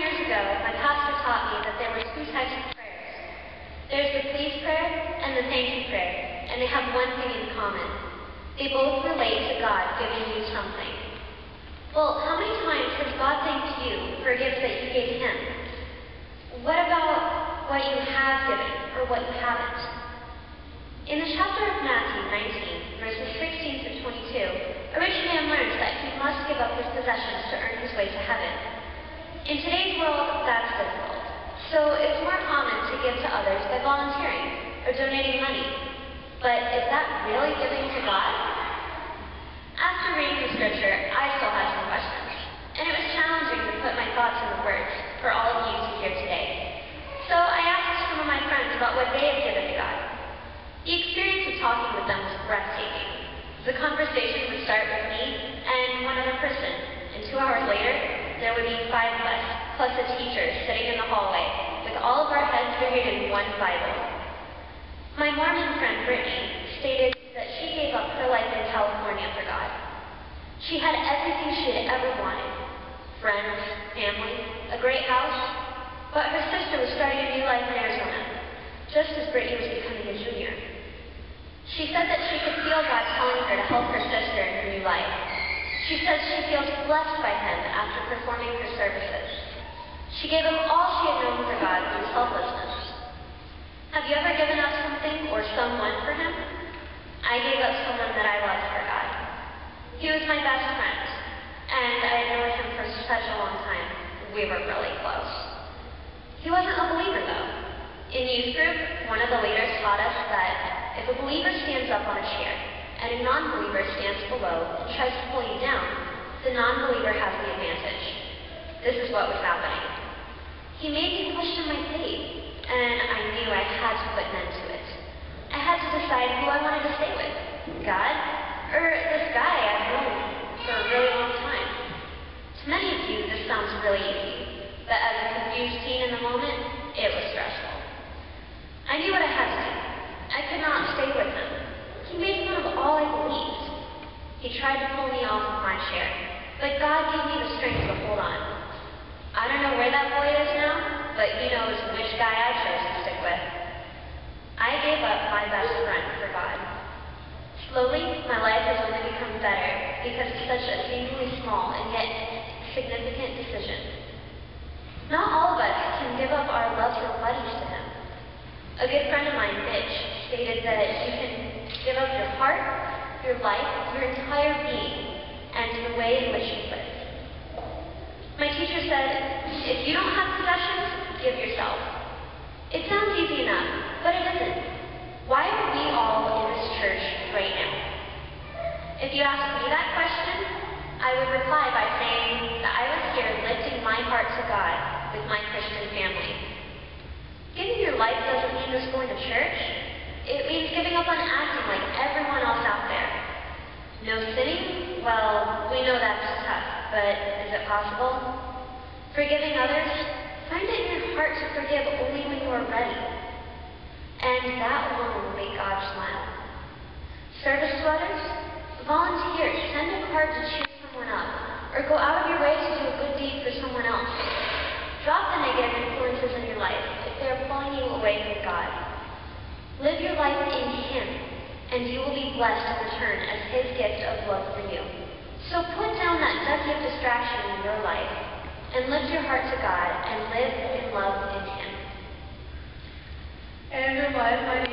years ago, my pastor taught me that there were two types of prayers. There's the please prayer and the thank you prayer, and they have one thing in common. They both relate to God giving you something. Well, how many times has God thanked you for a gift that you gave Him? What about what you have given or what you haven't? In the chapter of Matthew 19, verses 16 to 22, a rich man learns that he must give up his possessions to earn his way to heaven. In today's world, that's difficult. So it's more common to give to others by volunteering or donating money. But is that really giving to God? After reading the scripture, I still had some questions. And it was challenging to put my thoughts into words for all of you to hear today. So I asked some of my friends about what they had given to God. The experience of talking with them was breathtaking. The conversation would start with me and one other person, and 2 hours later, there would be 5 of us, plus a teacher sitting in the hallway, with all of our heads buried in one Bible. My Mormon friend Brittany stated that she gave up her life in California for God. She had everything she had ever wanted: friends, family, a great house, but her sister was starting a new life in Arizona, just as Brittany was becoming a junior. She said that she could feel God telling her to help her sister in her new life. She says she feels blessed by Him after performing her services. She gave up all she had known for God through selflessness. Have you ever given up something or someone for Him? I gave up someone that I loved for God. He was my best friend, and I had known him for such a long time. We were really close. He wasn't a believer, though. In youth group, one of the leaders taught us that if a believer stands up on a chair and a non-believer stands below and tries to pull you down, the non-believer has the advantage. This is what was happening. He made me question my faith, and I knew I had to put an end to it. I had to decide who I wanted to stay with, God, or this guy I've known for a really long time. To many of you, this sounds really easy, but as a confused teen in the moment, it was stressful. I knew what I had to do. I could not stay with him. He made fun of all I believed. He tried to pull me off of my chair, but God gave me the strength to hold on. I don't know where that boy is now, but He knows which guy I chose to stick with. I gave up my best friend for God. Slowly, my life has only become better because of such a seemingly small and yet significant decision. Not all of us can give up our loves or buddies to Him. A good friend of mine, Mitch, stated that you can give up your heart, your life, your entire being, and the way in which you live. My teacher said, if you don't have possessions, give yourself. It sounds easy enough, but it isn't. Why are we all in this church right now? If you ask me that question, I would reply by saying that I was here lifting my heart to God with my Christian family. Giving your life doesn't mean just going to church. It means giving up on acting like everyone else out there. No sinning? Well, we know that's tough, but is it possible? Forgiving others? Find it in your heart to forgive only when you are ready. And that alone will make God smile. Service to others? Volunteer. Send a card to cheer someone up, or go out of your way to do a good deed for someone else. Drop the negative influences in your life if they are pulling you away from God. Live your life in Him, and you will be blessed in return as His gift of love for you. So put down that dusty of distraction in your life, and lift your heart to God, and live in love in Him. Hey everyone, my